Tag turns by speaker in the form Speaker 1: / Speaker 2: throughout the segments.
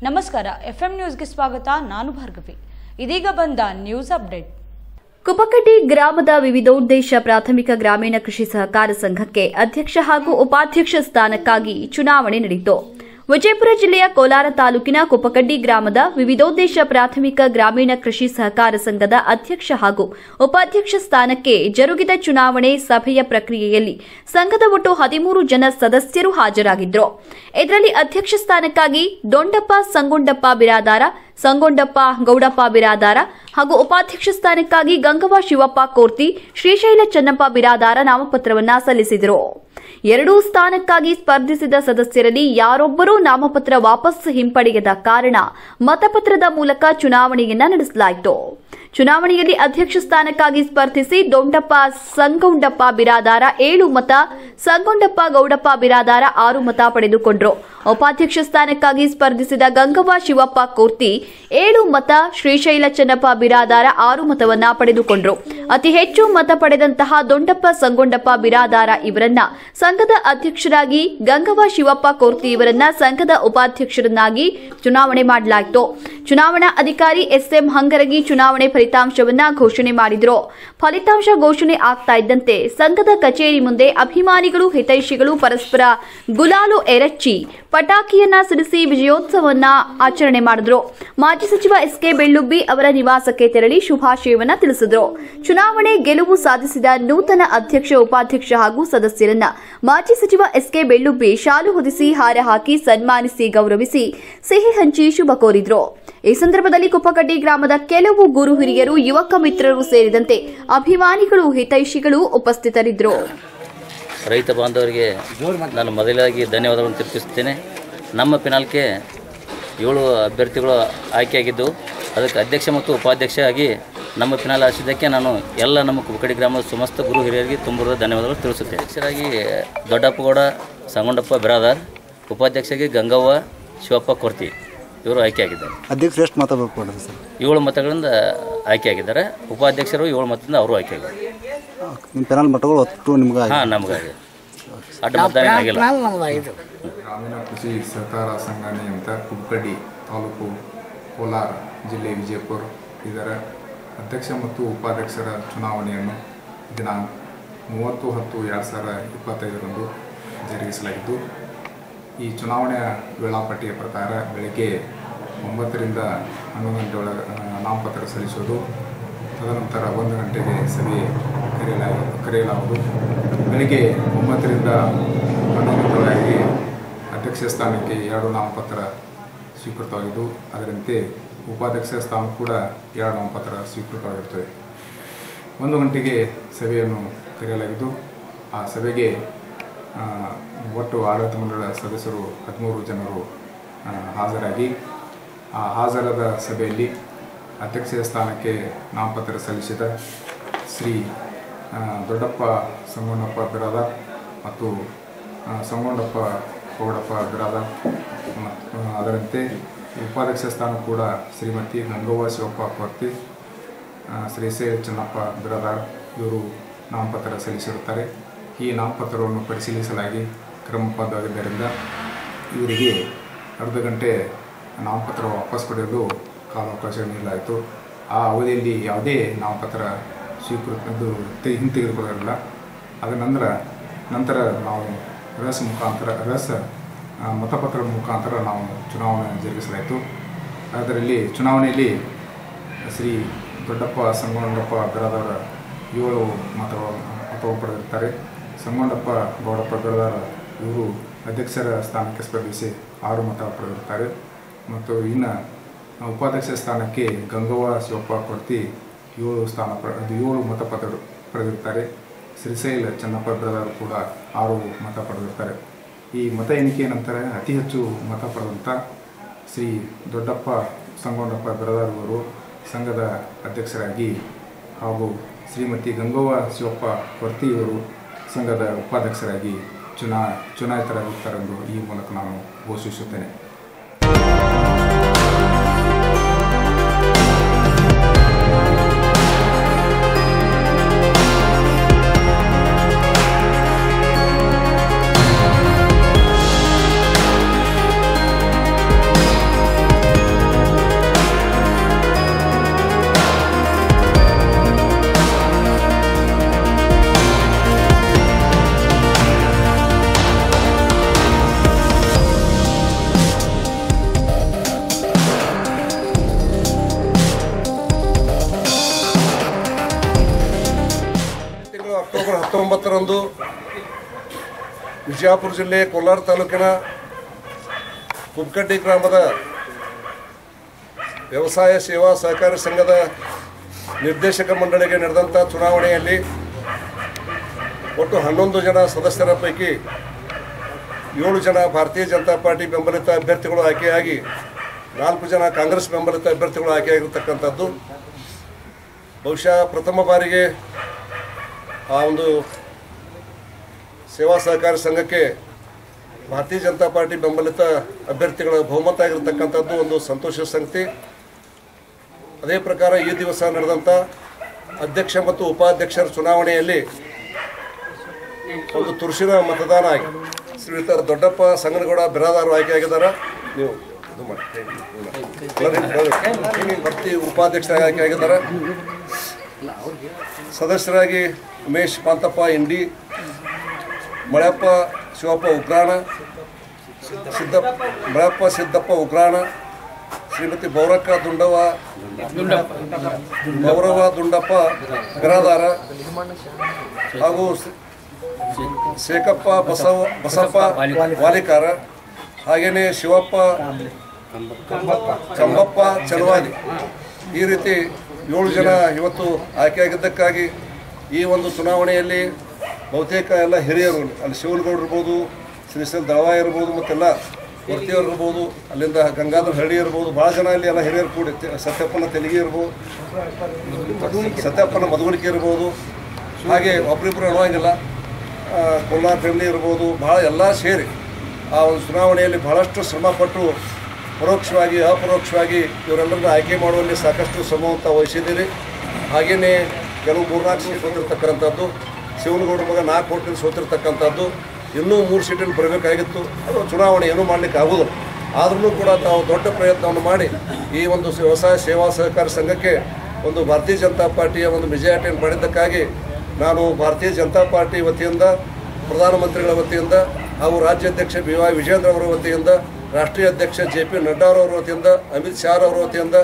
Speaker 1: ನಮಸ್ಕಾರ, ಎಫ್ಎಂ ನ್ಯೂಸ್ಗೆ ಸ್ವಾಗತ. ನಾನು ಭಾರ್ಗವಿ. ಇದೀಗ ಬಂದ ನ್ಯೂಸ್ ಅಪ್ಡೇಟ್.
Speaker 2: ಕುಪಕಡ್ಡಿ ಗ್ರಾಮದ ವಿವಿಧೋದ್ದೇಶ ಪ್ರಾಥಮಿಕ ಗ್ರಾಮೀಣ ಕೃಷಿ ಸಹಕಾರ ಸಂಘಕ್ಕೆ ಅಧ್ಯಕ್ಷ ಹಾಗೂ ಉಪಾಧ್ಯಕ್ಷ ಸ್ಥಾನಕ್ಕಾಗಿ ಚುನಾವಣೆ ನಡೆಯಿತು. ವಿಜಯಪುರ ಜಿಲ್ಲೆಯ ಕೋಲಾರ ತಾಲೂಕಿನ ಕುಪಕಡ್ಡಿ ಗ್ರಾಮದ ವಿವಿಧೋದ್ದೇಶ ಪ್ರಾಥಮಿಕ ಗ್ರಾಮೀಣ ಕೃಷಿ ಸಹಕಾರ ಸಂಘದ ಅಧ್ಯಕ್ಷ ಹಾಗೂ ಉಪಾಧ್ಯಕ್ಷ ಸ್ಥಾನಕ್ಕೆ ಜರುಗಿದ ಚುನಾವಣೆ ಸಭೆಯ ಪ್ರಕ್ರಿಯೆಯಲ್ಲಿ ಸಂಘದ ಒಟ್ಟು 13 ಜನ ಸದಸ್ಯರು ಹಾಜರಾಗಿದ್ದರು. ಇದರಲ್ಲಿ ಅಧ್ಯಕ್ಷ ಸ್ಥಾನಕ್ಕಾಗಿ ದೊಂಡಪ್ಪ ಸಂಗೊಂಡಪ್ಪ ಬಿರಾದಾರ, ಸಂಗೊಂಡಪ್ಪ ಗೌಡಪ್ಪ ಬಿರಾದಾರ ಹಾಗೂ ಉಪಾಧ್ಯಕ್ಷ ಸ್ಥಾನಕ್ಕಾಗಿ ಗಂಗವ್ವ ಶಿವಪ್ಪ ಕೋರ್ತಿ, ಶ್ರೀಶೈಲ ಚನ್ನಪ್ಪ ಬಿರಾದಾರ ನಾಮಪತ್ರವನ್ನ ಸಲ್ಲಿಸಿದರು. ಎರಡೂ ಸ್ಥಾನಕ್ಕಾಗಿ ಸ್ಪರ್ಧಿಸಿದ ಸದಸ್ಯರಲ್ಲಿ ಯಾರೊಬ್ಬರೂ ನಾಮಪತ್ರ ವಾಪಸ್ ಹಿಂಪಡೆಯದ ಕಾರಣ ಮತಪತ್ರದ ಮೂಲಕ ಚುನಾವಣೆಯನ್ನ ನಡೆಸಲಾಯಿತು. ಚುನಾವಣೆಯಲ್ಲಿ ಅಧ್ಯಕ್ಷ ಸ್ಥಾನಕ್ಕಾಗಿ ಸ್ಪರ್ಧಿಸಿ ದೊಂಡಪ್ಪ ಸಂಗೊಂಡಪ್ಪ ಬಿರಾದಾರ 7 ಮತ, ಸಂಗೊಂಡಪ್ಪ ಗೌಡಪ್ಪ ಬಿರಾದಾರ 6 ಮತ ಪಡೆದುಕೊಂಡರು. ಉಪಾಧ್ಯಕ್ಷ ಸ್ಥಾನಕ್ಕಾಗಿ ಸ್ಪರ್ಧಿಸಿದ ಗಂಗವ್ವ ಶಿವಪ್ಪ ಕೋರ್ತಿ 7 ಮತ, ಶ್ರೀಶೈಲ ಚನ್ನಪ್ಪ ಬಿರಾದಾರ 6 ಮತವನ್ನ ಪಡೆದುಕೊಂಡರು. ಅತಿ ಹೆಚ್ಚು ಮತ ಪಡೆದಂತಹ ದೊಂಡಪ್ಪ ಸಂಗೊಂಡಪ್ಪ ಬಿರಾದಾರ ಇವರನ್ನ ಸಂಘದ ಅಧ್ಯಕ್ಷರಾಗಿ, ಗಂಗವ್ವ ಶಿವಪ್ಪ ಕೋರ್ತಿ ಇವರನ್ನ ಸಂಘದ ಉಪಾಧ್ಯಕ್ಷರನ್ನಾಗಿ ಚುನಾವಣೆ ಮಾಡಲಾಯಿತು. ಚುನಾವಣಾ ಅಧಿಕಾರಿ ಎಸ್ಎಂ ಹಂಗರಗಿ ಚುನಾವಣೆ ಫಲಿತಾಂಶವನ್ನ ಘೋಷಣೆ ಮಾಡಿದರು. ಫಲಿತಾಂಶ ಘೋಷಣೆ ಆಗ್ತಾ ಇದ್ದಂತೆ ಸಂಘದ ಕಚೇರಿ ಮುಂದೆ ಅಭಿಮಾನಿಗಳು, ಹಿತೈಷಿಗಳು ಪರಸ್ಪರ ಗುಲಾಲು ಎರಚಿ ಪಟಾಕಿಯನ್ನ ಸಿಡಿಸಿ ವಿಜಯೋತ್ಸವವನ್ನ ಆಚರಣೆ ಮಾಡಿದ್ರು. ಮಾಜಿ ಸಚಿವ ಎಸ್ಕೆ ಬೆಳ್ಳುಬ್ಬಿ ಅವರ ನಿವಾಸಕ್ಕೆ ತೆರಳಿ ಶುಭಾಶಯವನ್ನ ತಿಳಿಸಿದರು. ಚುನಾವಣೆ ಗೆಲುವು ಸಾಧಿಸಿದ ನೂತನ ಅಧ್ಯಕ್ಷ, ಉಪಾಧ್ಯಕ್ಷ ಹಾಗೂ ಸದಸ್ಯರನ್ನ ಮಾಜಿ ಸಚಿವ ಎಸ್ಕೆ ಬೆಳ್ಳುಬ್ಬಿ ಶಾಲು ಹೊದಿಸಿ, ಹಾರ ಹಾಕಿ ಸನ್ಮಾನಿಸಿ, ಗೌರವಿಸಿ, ಸಿಹಿ ಹಂಚಿ ಶುಭ ಕೋರಿದ್ರು. ಈ ಸಂದರ್ಭದಲ್ಲಿ ಕುಪಕಡ್ಡಿ ಗ್ರಾಮದ ಕೆಲವು ಗುರು ಹಿರಿಯರು, ಯುವಕ ಮಿತ್ರರು ಸೇರಿದಂತೆ ಅಭಿಮಾನಿಗಳು, ಹಿತೈಷಿಗಳು ಉಪಸ್ಥಿತರಿದ್ದರು.
Speaker 3: ರೈತ ಬಾಂಧವರಿಗೆ ನಾನು ಮೊದಲಾಗಿ ಧನ್ಯವಾದಗಳನ್ನು ತಿಳಿಸುತ್ತೇನೆ. ನಮ್ಮ ಪಿನಾಲ್ಗೆ 7 ಅಭ್ಯರ್ಥಿಗಳು ಆಯ್ಕೆಯಾಗಿದ್ದು, ಅದಕ್ಕೆ ಅಧ್ಯಕ್ಷ ಮತ್ತು ಉಪಾಧ್ಯಕ್ಷ ಆಗಿ ನಮ್ಮ ಪಿನಾಲ್ ಆರಿಸಿದ್ದಕ್ಕೆ ನಾನು ಎಲ್ಲ ನಮ್ಮ ಕುಪಕಡ್ಡಿ ಗ್ರಾಮದ ಸಮಸ್ತ ಗುರು ಹಿರಿಯರಿಗೆ ತುಂಬ ಧನ್ಯವಾದಗಳು ತಿಳಿಸುತ್ತೇನೆ. ಅಧ್ಯಕ್ಷರಾಗಿ ದೊಡ್ಡಪ್ಪಗೌಡ ಸಂಗೊಂಡಪ್ಪ ಬಿರಾದಾರ್, ಉಪಾಧ್ಯಕ್ಷರಾಗಿ ಗಂಗವ್ವ ಶಿವಪ್ಪ ಕೋರ್ತಿ ಇವರು ಆಯ್ಕೆಯಾಗಿದ್ದಾರೆ.
Speaker 4: ಅಧ್ಯಕ್ಷರು ಎಷ್ಟು ಮತ ಬೇಕು ಸರ್?
Speaker 3: 7 ಮತಗಳಿಂದ ಆಯ್ಕೆಯಾಗಿದ್ದಾರೆ. ಉಪಾಧ್ಯಕ್ಷರು 7 ಮತದಿಂದ ಅವರು ಆಯ್ಕೆಯಾಗಿದ್ದಾರೆ.
Speaker 4: ನಿಮ್ಮ ಪೆನಲ್ ಮತಗಳು ಒಟ್ಟು ನಿಮ್ಗೆ?
Speaker 3: ಹಾಂ, ನಮಗಾಗಿ ಅಡ್ಡ ಮತದಾನ ಆಗಿಲ್ಲ.
Speaker 5: ಗ್ರಾಮೀಣ ಕೃಷಿ ಸಹಕಾರ ಸಂಘಟನೆ ಅಂತ ಕುಪಕಡ್ಡಿ ತಾಲೂಕು, ಕೋಲಾರ ಜಿಲ್ಲೆ, ವಿಜಯಪುರ ಇದರ ಅಧ್ಯಕ್ಷ ಮತ್ತು ಉಪಾಧ್ಯಕ್ಷರ ಚುನಾವಣೆಯನ್ನು ದಿನಾಂಕ 30/10/2025 ಜರುಗಿಸಲಾಗಿದ್ದು, ಈ ಚುನಾವಣೆಯ ವೇಳಾಪಟ್ಟಿಯ ಪ್ರಕಾರ ಬೆಳಗ್ಗೆ 9 ರಿಂದ 11 ಗಂಟೆಯೊಳಗೆ ನಾಮಪತ್ರ ಸಲ್ಲಿಸುವುದು. ತದನಂತರ 1 ಗಂಟೆಗೆ ಸಭೆ ಕರೆಯಲಾಗುವುದು. ಬೆಳಗ್ಗೆ 9 ರಿಂದ 11 ಗಂಟೆಯೊಳಗೆ ಅಧ್ಯಕ್ಷ ಸ್ಥಾನಕ್ಕೆ 2 ನಾಮಪತ್ರ ಸ್ವೀಕೃತವಾಗಿದ್ದು, ಅದರಂತೆ ಉಪಾಧ್ಯಕ್ಷ ಸ್ಥಾನ ಕೂಡ 2 ನಾಮಪತ್ರ ಸ್ವೀಕೃತವಾಗಿರುತ್ತದೆ. 1 ಗಂಟೆಗೆ ಸಭೆಯನ್ನು ಕರೆಯಲಾಗಿದ್ದು, ಆ ಸಭೆಗೆ ಒಟ್ಟು ಆಡಳಿತ ಮಂಡಳ ಸದಸ್ಯರು 13 ಜನರು ಹಾಜರಾಗಿ, ಆ ಹಾಜರಾದ ಸಭೆಯಲ್ಲಿ ಅಧ್ಯಕ್ಷ ಸ್ಥಾನಕ್ಕೆ ನಾಮಪತ್ರ ಸಲ್ಲಿಸಿದ ಶ್ರೀ ದೊಡ್ಡಪ್ಪ ಸಂಗೊಂಡಪ್ಪ ಬಿರಾದಾರ್ ಮತ್ತು ಸಂಗೊಂಡಪ್ಪ ಗೌಡಪ್ಪ ಬಿರಾದಾರ್, ಅದರಂತೆ ಉಪಾಧ್ಯಕ್ಷ ಸ್ಥಾನ ಕೂಡ ಶ್ರೀಮತಿ ಗಂಗವ್ವ ಶಿವಪ್ಪ ಕೋರ್ತಿ, ಶ್ರೀಶೈಲ ಚನ್ನಪ್ಪ ಬಿರಾದಾರ್ ಇವರು ನಾಮಪತ್ರ ಸಲ್ಲಿಸಿರುತ್ತಾರೆ. ಈ ನಾಮಪತ್ರವನ್ನು ಪರಿಶೀಲಿಸಲಾಗಿ ಕ್ರಮಬದ್ಧವಾಗಿದ್ದರಿಂದ ಇವರಿಗೆ ಅರ್ಧ ಗಂಟೆ ನಾಮಪತ್ರ ವಾಪಸ್ ಪಡೆಯಲು ಕಾಲಾವಕಾಶ ನೀಡಲಾಯಿತು. ಆ ಅವಧಿಯಲ್ಲಿ ಯಾವುದೇ ನಾಮಪತ್ರ ಹಿಂತೆಗೆದುಕೊಳ್ಳಲಿಲ್ಲ. ಅದ ನಂತರ ನಾವು ಮತಪತ್ರದ ಮುಖಾಂತರ ನಾವು ಚುನಾವಣೆ ಜರುಗಿಸಲಾಯಿತು. ಅದರಲ್ಲಿ ಚುನಾವಣೆಯಲ್ಲಿ ಶ್ರೀ ದೊಡ್ಡಪ್ಪ ಸಂಗೊಂಡಪ್ಪ ಬಿರಾದಾರ 7 ಮತವನ್ನು ಪಡೆದಿರುತ್ತಾರೆ. ಸಂಗೊಂಡಪ್ಪ ಗೌಡಪ್ಪ ಬಿರಾದಾರ ಇವರು ಅಧ್ಯಕ್ಷರ ಸ್ಥಾನಕ್ಕೆ ಸ್ಪರ್ಧಿಸಿ 6 ಮತ ಪಡೆದಿರುತ್ತಾರೆ. ಮತ್ತು ಇನ್ನು ಉಪಾಧ್ಯಕ್ಷ ಸ್ಥಾನಕ್ಕೆ ಗಂಗವ್ವ ಶಿವಪ್ಪ ಕೋರ್ತಿ 7 ಮತ ಪಡೆದಿರುತ್ತಾರೆ. ಶ್ರೀಶೈಲ ಚನ್ನಪ್ಪ ಬಿರಾದಾರ್ ಕೂಡ 6 ಮತ ಪಡೆದಿರುತ್ತಾರೆ. ಈ ಮತ ಎಣಿಕೆಯ ನಂತರ ಅತಿ ಹೆಚ್ಚು ಮತ ಪಡೆದಂಥ ಶ್ರೀ ದೊಡ್ಡಪ್ಪ ಸಂಗೊಂಡಪ್ಪ ಬಿರಾದಾರ್ ಅವರು ಸಂಘದ ಅಧ್ಯಕ್ಷರಾಗಿ ಹಾಗೂ ಶ್ರೀಮತಿ ಗಂಗವ್ವ ಶಿವಪ್ಪ ಕೋರ್ತಿ ಅವರು ಸಂಘದ ಉಪಾಧ್ಯಕ್ಷರಾಗಿ ಚುನಾಯಿತರಾಗುತ್ತಾರೆಂದು ಈ ಮೂಲಕ ನಾನು ಘೋಷಿಸುತ್ತೇನೆ.
Speaker 6: 19ರಂದು ವಿಜಯಪುರ ಜಿಲ್ಲೆ ಕೋಲಾರ ತಾಲೂಕಿನ ಕುಪ್ಪಕಡ್ಡಿ ಗ್ರಾಮದ ವ್ಯವಸಾಯ ಸೇವಾ ಸಹಕಾರಿ ಸಂಘದ ನಿರ್ದೇಶಕ ಮಂಡಳಿಗೆ ನಡೆದಂಥ ಚುನಾವಣೆಯಲ್ಲಿ ಒಟ್ಟು 11 ಜನ ಸದಸ್ಯರ ಪೈಕಿ 7 ಜನ ಭಾರತೀಯ ಜನತಾ ಪಾರ್ಟಿ ಬೆಂಬಲಿತ ಅಭ್ಯರ್ಥಿಗಳು ಆಯ್ಕೆಯಾಗಿ 4 ಜನ ಕಾಂಗ್ರೆಸ್ ಬೆಂಬಲಿತ ಅಭ್ಯರ್ಥಿಗಳು ಆಯ್ಕೆಯಾಗಿರ್ತಕ್ಕಂಥದ್ದು. ಬಹುಶಃ ಪ್ರಥಮ ಬಾರಿಗೆ ಆ ಒಂದು ಸೇವಾ ಸಹಕಾರಿ ಸಂಘಕ್ಕೆ ಭಾರತೀಯ ಜನತಾ ಪಾರ್ಟಿ ಬೆಂಬಲಿತ ಅಭ್ಯರ್ಥಿಗಳ ಬಹುಮತ ಆಗಿರತಕ್ಕಂಥದ್ದು ಒಂದು ಸಂತೋಷದ ಸಂಗತಿ. ಅದೇ ಪ್ರಕಾರ ಈ ದಿವಸ ನಡೆದಂಥ ಅಧ್ಯಕ್ಷ ಮತ್ತು ಉಪಾಧ್ಯಕ್ಷರ ಚುನಾವಣೆಯಲ್ಲಿ ಒಂದು ತುರುಸಿನ ಮತದಾನ ಆಗಿ ಶ್ರೀಯುತ ದೊಡ್ಡಪ್ಪ ಸಂಗನಗೌಡ ಬಿರಾದಾರರು ಆಯ್ಕೆಯಾಗಿದ್ದಾರೆ. ನೀವು ಇದು ಮಾಡಿ ಭರ್ತಿ ಉಪಾಧ್ಯಕ್ಷರಾಗಿ ಆಯ್ಕೆಯಾಗಿದ್ದಾರೆ. ಸದಸ್ಯರಾಗಿ ಉಮೇಶ್ ಪಾಂತಪ್ಪ ಇಂಡಿ, ಮಳೆಯಪ್ಪ ಶಿವಪ್ಪ ಉಗ್ರಾಣ, ಮಳೆಯಪ್ಪ ಸಿದ್ದಪ್ಪ ಉಗ್ರಾಣ, ಶ್ರೀಮತಿ ಗೌರವ ದುಂಡಪ್ಪ ಬಿರಾದಾರ ಹಾಗೂ ಶೇಖಪ್ಪ ಬಸಪ್ಪ ವಾಲಿಕಾರ, ಹಾಗೆಯೇ ಶಿವಪ್ಪ ಕಂಬಪ್ಪ ಚಲವಾದಿ. ಈ ರೀತಿ 7 ಜನ ಇವತ್ತು ಆಯ್ಕೆಯಾಗಿದ್ದಕ್ಕಾಗಿ ಈ ಒಂದು ಚುನಾವಣೆಯಲ್ಲಿ ಬಹುತೇಕ ಎಲ್ಲ ಹಿರಿಯರು, ಅಲ್ಲಿ ಶಿವನಗೌಡರು ಇರ್ಬೋದು, ಶ್ರೀಶೈಲ ದಳವಾಯಿ ಇರ್ಬೋದು, ಮತ್ತೆಲ್ಲ ವರ್ತಿಯವರು ಇರ್ಬೋದು, ಅಲ್ಲಿಂದ ಗಂಗಾಧರ ಹಳ್ಳಿ ಇರ್ಬೋದು, ಭಾಳ ಜನ ಇಲ್ಲಿ ಎಲ್ಲ ಹಿರಿಯರು ಕೂಡಿ, ಸತ್ಯಪ್ಪನ ತೆಲಿಗೆ ಇರ್ಬೋದು, ಸತ್ಯಪ್ಪನ ಮಧುಗುಳಿಕೆ ಇರ್ಬೋದು, ಹಾಗೆ ಒಬ್ಬರಿಬ್ಬರು ಹೇಳುವಂಗಿಲ್ಲ, ಕೋಲಾರ ಫ್ಯಾಮಿಲಿ ಇರ್ಬೋದು, ಭಾಳ ಎಲ್ಲ ಸೇರಿ ಆ ಒಂದು ಚುನಾವಣೆಯಲ್ಲಿ ಬಹಳಷ್ಟು ಶ್ರಮಪಟ್ಟು ಪರೋಕ್ಷವಾಗಿ ಅಪರೋಕ್ಷವಾಗಿ ಇವರೆಲ್ಲರನ್ನ ಆಯ್ಕೆ ಮಾಡುವಲ್ಲಿ ಸಾಕಷ್ಟು ಶ್ರಮವಂತ ವಹಿಸಿದ್ದೀರಿ. ಹಾಗೆಯೇ ಕೆಲವು 3-4 ಸೀಟ್ ಸೋತಿರ್ತಕ್ಕಂಥದ್ದು, ಶಿವನಗೌಡರ ಮಗ 4 ಓಟಿನಲ್ಲಿ ಸೋತಿರ್ತಕ್ಕಂಥದ್ದು, ಇನ್ನೂ 3 ಸೀಟಲ್ಲಿ ಬರಬೇಕಾಗಿತ್ತು. ಅದು ಚುನಾವಣೆ ಏನೂ ಮಾಡಲಿಕ್ಕೆ ಆಗೋದಿಲ್ಲ. ಆದ್ರೂ ಕೂಡ ತಾವು ದೊಡ್ಡ ಪ್ರಯತ್ನವನ್ನು ಮಾಡಿ ಈ ಒಂದು ವ್ಯವಸಾಯ ಸೇವಾ ಸಹಕಾರಿ ಸಂಘಕ್ಕೆ ಒಂದು ಭಾರತೀಯ ಜನತಾ ಪಾರ್ಟಿಯ ಒಂದು ಮೆಜಾರಿಟಿಯನ್ನು ಪಡೆದಕ್ಕಾಗಿ ನಾನು ಭಾರತೀಯ ಜನತಾ ಪಾರ್ಟಿ ವತಿಯಿಂದ, ಪ್ರಧಾನಮಂತ್ರಿಗಳ ವತಿಯಿಂದ ಹಾಗೂ ರಾಜ್ಯಾಧ್ಯಕ್ಷ BY ವಿಜೇಂದ್ರ ಅವರ ವತಿಯಿಂದ, ರಾಷ್ಟ್ರೀಯ ಅಧ್ಯಕ್ಷ JP ನಡ್ಡಾ ಅವರ ವತಿಯಿಂದ, ಅಮಿತ್ ಶಾ ಅವರ ವತಿಯಿಂದ,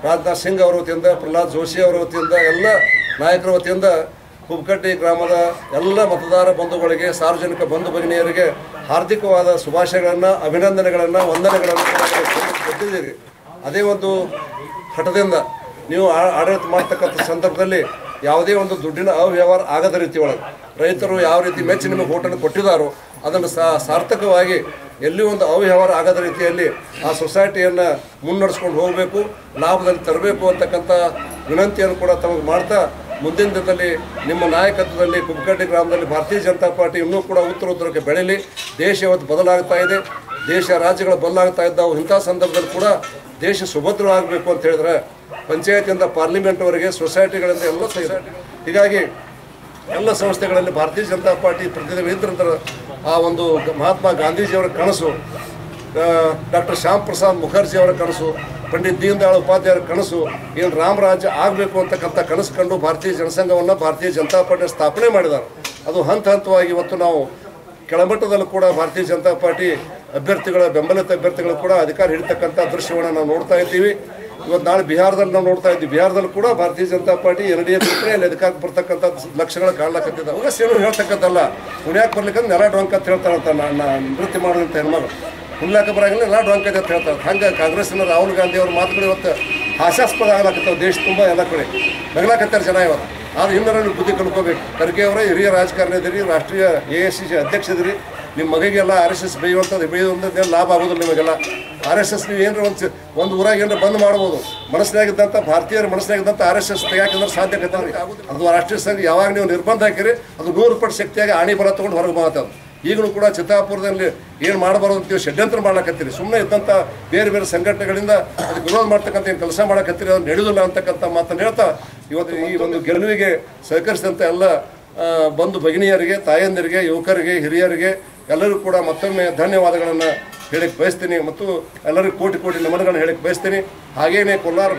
Speaker 6: ರಾಜನಾಥ್ ಸಿಂಗ್ ಅವರ ವತಿಯಿಂದ, ಪ್ರಹ್ಲಾದ್ ಜೋಶಿ ಅವರ ವತಿಯಿಂದ, ಎಲ್ಲ ನಾಯಕರ ವತಿಯಿಂದ ಕುಪ್ಪಕಡ್ಡಿ ಗ್ರಾಮದ ಎಲ್ಲ ಮತದಾರ ಬಂಧುಗಳಿಗೆ, ಸಾರ್ವಜನಿಕ ಬಂಧು ಭಗಿನಿಯರಿಗೆ ಹಾರ್ದಿಕವಾದ ಶುಭಾಶಯಗಳನ್ನು, ಅಭಿನಂದನೆಗಳನ್ನು, ವಂದನೆಗಳನ್ನು ಕೊಟ್ಟಿದ್ದೀರಿ. ಅದೇ ಒಂದು ಹಠದಿಂದ ನೀವು ಆಡಳಿತ ಮಾಡ್ತಕ್ಕಂಥ ಸಂದರ್ಭದಲ್ಲಿ ಯಾವುದೇ ಒಂದು ದುಡ್ಡಿನ ಅವ್ಯವಹಾರ ಆಗದ ರೀತಿ ಒಳಗೆ ರೈತರು ಯಾವ ರೀತಿ ಮೆಚ್ಚಿ ನಿಮಗೆ ಓಟನ್ನು ಕೊಟ್ಟಿದ್ದಾರೋ ಅದನ್ನು ಸಾರ್ಥಕವಾಗಿ ಎಲ್ಲಿ ಒಂದು ಅವ್ಯವಹಾರ ಆಗದ ರೀತಿಯಲ್ಲಿ ಆ ಸೊಸೈಟಿಯನ್ನು ಮುನ್ನಡೆಸ್ಕೊಂಡು ಹೋಗಬೇಕು, ಲಾಭದಲ್ಲಿ ತರಬೇಕು ಅಂತಕ್ಕಂಥ ವಿನಂತಿಯನ್ನು ಕೂಡ ತಮಗೆ ಮಾಡ್ತಾ, ಮುಂದಿನ ದಿನದಲ್ಲಿ ನಿಮ್ಮ ನಾಯಕತ್ವದಲ್ಲಿ ಕುಪ್ಪಕಡ್ಡಿ ಗ್ರಾಮದಲ್ಲಿ ಭಾರತೀಯ ಜನತಾ ಪಾರ್ಟಿ ಇನ್ನೂ ಕೂಡ ಉತ್ತರೋತ್ತರಕ್ಕೆ ಬೆಳೀಲಿ. ದೇಶ ಇವತ್ತು ಬದಲಾಗ್ತಾ ಇದೆ, ದೇಶ ರಾಜ್ಯಗಳು ಬದಲಾಗ್ತಾ ಇದ್ದಾವೆ. ಇಂಥ ಸಂದರ್ಭದಲ್ಲಿ ಕೂಡ ದೇಶ ಸುಭದ್ರವಾಗಬೇಕು ಅಂತ ಹೇಳಿದ್ರೆ ಪಂಚಾಯತಿಯಿಂದ ಪಾರ್ಲಿಮೆಂಟ್ವರೆಗೆ ಸೊಸೈಟಿಗಳಿಂದ ಎಲ್ಲ ಹೀಗಾಗಿ ಎಲ್ಲ ಸಂಸ್ಥೆಗಳಲ್ಲಿ ಭಾರತೀಯ ಜನತಾ ಪಾರ್ಟಿ ಪ್ರತಿನಿಧಿತರ ಆ ಒಂದು ಮಹಾತ್ಮ ಗಾಂಧೀಜಿಯವರ ಕನಸು, ಡಾಕ್ಟರ್ ಶ್ಯಾಮ್ ಪ್ರಸಾದ್ ಮುಖರ್ಜಿ ಅವರ ಕನಸು, ಪಂಡಿತ್ ದೀನ್ ದಯಾಳ್ ಉಪಾಧ್ಯಾಯರ ಕನಸು, ಏನು ರಾಮರಾಜ್ಯ ಆಗಬೇಕು ಅಂತಕ್ಕಂಥ ಕನಸು ಕಂಡು ಭಾರತೀಯ ಜನಸಂಘವನ್ನು ಭಾರತೀಯ ಜನತಾ ಪಾರ್ಟಿ ಸ್ಥಾಪನೆ ಮಾಡಿದ್ದಾರೆ. ಅದು ಹಂತ ಹಂತವಾಗಿ ಇವತ್ತು ನಾವು ಕೆಳಮಟ್ಟದಲ್ಲೂ ಕೂಡ ಭಾರತೀಯ ಜನತಾ ಪಾರ್ಟಿ ಅಭ್ಯರ್ಥಿಗಳ ಬೆಂಬಲಿತ ಅಭ್ಯರ್ಥಿಗಳು ಕೂಡ ಅಧಿಕಾರ ಹಿಡಿತಕ್ಕಂಥ ದೃಶ್ಯವನ್ನು ನಾವು ನೋಡ್ತಾ ಇದ್ದೀವಿ. ಇವತ್ತು ನಾಳೆ ಬಿಹಾರದಲ್ಲಿ ನಾವು ನೋಡ್ತಾ ಇದ್ದೀವಿ. ಬಿಹಾರದಲ್ಲಿ ಕೂಡ ಭಾರತೀಯ ಜನತಾ ಪಾರ್ಟಿ NDA ಬಿಟ್ಟರೆ ಅಲ್ಲಿ ಅಧಿಕಾರಕ್ಕೆ ಬರ್ತಕ್ಕಂಥ ಲಕ್ಷಣಗಳು ಕಾಣ್ಲಕತ್ತಿದ್ದ. ಅವಾಗ ಸೇನು ಹೇಳ್ತಕ್ಕಂಥಲ್ಲ, ಪುಣ್ಯಕ್ಕೆ ಬರ್ಲಿಕ್ಕಂದ್ರೆ ನೆಲ ಡೊಂಕ್ ಅಂತ ಹೇಳ್ತಾರಂತ, ನೃತ್ಯ ಮಾಡೋದಂತ ಹೆಣ್ಮಗಳು ಹುಲ್ಲಾಕ ಬರಂಗಿಲ್ಲ, ಎಲ್ಲ ಡೊಂಕ್ ಅಂತ ಹೇಳ್ತಾರೆ. ಹಂಗೆ ಕಾಂಗ್ರೆಸ್ಸಿನ ರಾಹುಲ್ ಗಾಂಧಿ ಅವ್ರ ಮಾತುಗಳು ಇವತ್ತು ಹಾಸ್ಯಾಸ್ಪದ ಆಗ್ಲಾಕತ್ತಾವೆ. ದೇಶ ತುಂಬ ಎಲ್ಲ ಕಡೆ ನಗಲಾಕತ್ತಾರೆ ಜನ ಇವತ್ತು. ಆದ್ರೆ ಇನ್ನೂ ಬುದ್ಧಿ ಕಲ್ಕೋಬೇಕು. ಖರ್ಗೆ ಅವರೇ ಹಿರಿಯ ರಾಜಕಾರಣಿ ಇದ್ದೀರಿ, ರಾಷ್ಟ್ರೀಯ AICC ಅಧ್ಯಕ್ಷ ಇದ್ದೀರಿ. ನಿಮ್ಮ ಮಗಗೆಲ್ಲ RSS ಬೆಳೆಯುವಂಥದ್ದು ಲಾಭ ಆಗೋದಿಲ್ಲ ನಿಮಗೆಲ್ಲ. RSS ನೀವು ಏನರ ಒಂದು ಊರಾಗ ಏನರ ಬಂದ್ ಮಾಡ್ಬೋದು. ಮನಸ್ಸಿನಾಗಿದ್ದಂಥ ಭಾರತೀಯರ ಮನಸ್ಸಿನಾಗಿದ್ದಂಥ RSS ತೆಗಿಯಾಕಂದ್ರೆ ಸಾಧ್ಯತೆ ಅದು ರಾಷ್ಟ್ರೀಯ ಸಂಘ ಯಾವಾಗ ನೀವು ನಿರ್ಬಂಧ ಹಾಕಿರಿ ಅದು 100% ಶಕ್ತಿಯಾಗಿ ಆಣಿ ಬಲ ತೊಗೊಂಡು ಹೊರಗೆ ಮಾತಾಡೋದು. ಈಗಲೂ ಕೂಡ ಚಿತ್ತಾಪುರದಲ್ಲಿ ಏನು ಮಾಡಬಾರ್ದು ಅಂತೀವಿ, ಷಡ್ಯಂತ್ರ ಮಾಡ್ಲಕತ್ತೀರಿ. ಸುಮ್ಮನೆ ಇದ್ದಂಥ ಬೇರೆ ಬೇರೆ ಸಂಘಟನೆಗಳಿಂದ ಅದಕ್ಕೆ ವಿರೋಧ ಮಾಡ್ತಕ್ಕಂಥ ಏನು ಕೆಲಸ ಮಾಡಕತ್ತೀರಿ, ಅದು ನಡೆಯೋದಿಲ್ಲ ಅಂತಕ್ಕಂಥ ಮಾತನ್ನು ಹೇಳ್ತಾ ಇವತ್ತು ಈ ಒಂದು ಗೆಲುವಿಗೆ ಸಹಕರಿಸಿದಂಥ ಎಲ್ಲ ಬಂಧು ಭಗಿನಿಯರಿಗೆ, ತಾಯಂದಿರಿಗೆ, ಯುವಕರಿಗೆ, ಹಿರಿಯರಿಗೆ ಎಲ್ಲರಿಗೂ ಕೂಡ ಮತ್ತೊಮ್ಮೆ ಧನ್ಯವಾದಗಳನ್ನು ಹೇಳಕ್ಕೆ ಬಯಸ್ತೀನಿ ಮತ್ತು ಎಲ್ಲರಿಗೂ ಕೋಟಿ ಕೋಟಿ ನಮನಗಳನ್ನು ಹೇಳಕ್ಕೆ ಬಯಸ್ತೀನಿ. ಹಾಗೇನೇ ಕೋಲಾರ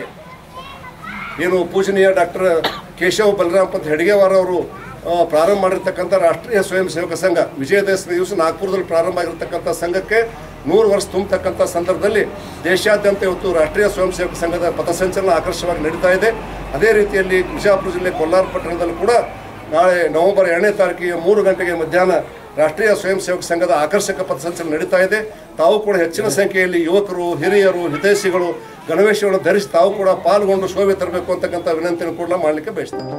Speaker 6: ಏನು ಪೂಜನೀಯ ಡಾಕ್ಟರ್ ಕೇಶವ್ ಬಲರಾಮ್ ಪಂತ್ ಹೆಡ್ಗೇವಾರ್ ಅವರು ಪ್ರಾರಂಭ ಮಾಡಿರ್ತಕ್ಕಂಥ ರಾಷ್ಟ್ರೀಯ ಸ್ವಯಂ ಸೇವಕ ಸಂಘ ವಿಜಯದಶಮಿ ದಿವಸ ನಾಗ್ಪುರದಲ್ಲಿ ಪ್ರಾರಂಭ ಆಗಿರ್ತಕ್ಕಂಥ ಸಂಘಕ್ಕೆ 100 ವರ್ಷ ತುಂಬತಕ್ಕಂಥ ಸಂದರ್ಭದಲ್ಲಿ ದೇಶಾದ್ಯಂತ ಇವತ್ತು ರಾಷ್ಟ್ರೀಯ ಸ್ವಯಂ ಸೇವಕ ಸಂಘದ ಪಥಸಂಚಲನ ಆಕರ್ಷವಾಗಿ ನಡೀತಾ ಇದೆ. ಅದೇ ರೀತಿಯಲ್ಲಿ ವಿಜಯಪುರ ಜಿಲ್ಲೆ ಕೋಲಾರ ಪಟ್ಟಣದಲ್ಲೂ ಕೂಡ ನಾಳೆ ನವೆಂಬರ್ 2ನೇ ತಾರೀಕಿಗೆ 3 ಗಂಟೆಗೆ ಮಧ್ಯಾಹ್ನ ರಾಷ್ಟ್ರೀಯ ಸ್ವಯಂ ಸೇವಕ ಸಂಘದ ಆಕರ್ಷಕ ಪಥಸಂಚಲನ ನಡೀತಾ ಇದೆ. ತಾವು ಕೂಡ ಹೆಚ್ಚಿನ ಸಂಖ್ಯೆಯಲ್ಲಿ ಯುವಕರು, ಹಿರಿಯರು, ಹಿತೈಷಿಗಳು ಗಣವೇಶವನ್ನು ಧರಿಸಿ ತಾವು ಕೂಡ ಪಾಲ್ಗೊಂಡು ಶೋಭೆ ತರಬೇಕು ಅಂತಕ್ಕಂಥ ವಿನಂತಿಯನ್ನು ಕೂಡ ಮಾಡಲಿಕ್ಕೆ ಬಯಸ್ತೇನೆ.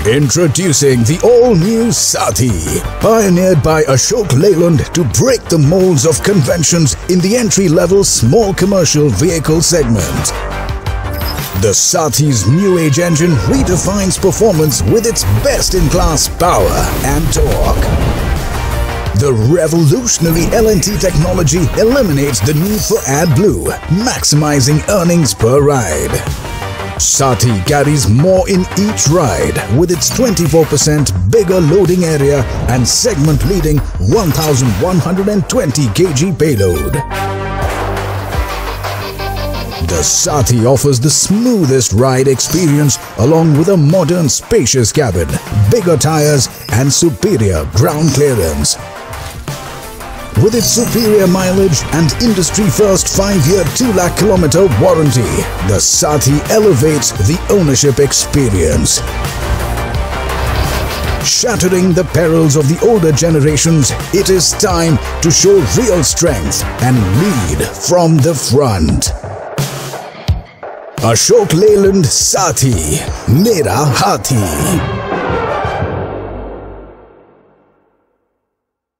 Speaker 7: Introducing the all-new Saathi, pioneered by Ashok Leyland to break the molds of conventions in the entry-level small commercial vehicle segment. The Saathi's new age engine redefines performance with its best-in-class power and torque. The revolutionary LNT technology eliminates the need for AdBlue, maximizing earnings per ride. Saathi carries more in each ride with its 24% bigger loading area and segment-leading 1,120 kg payload. The Saathi offers the smoothest ride experience along with a modern spacious cabin, bigger tires and superior ground clearance. With its superior mileage and industry-first 5-year 2 lakh kilometer warranty, the Saathi elevates the ownership experience. Shattering the perils of the older generations, it is time to show real strength and lead from the front. Ashok Leyland Saathi, Mera Hathi.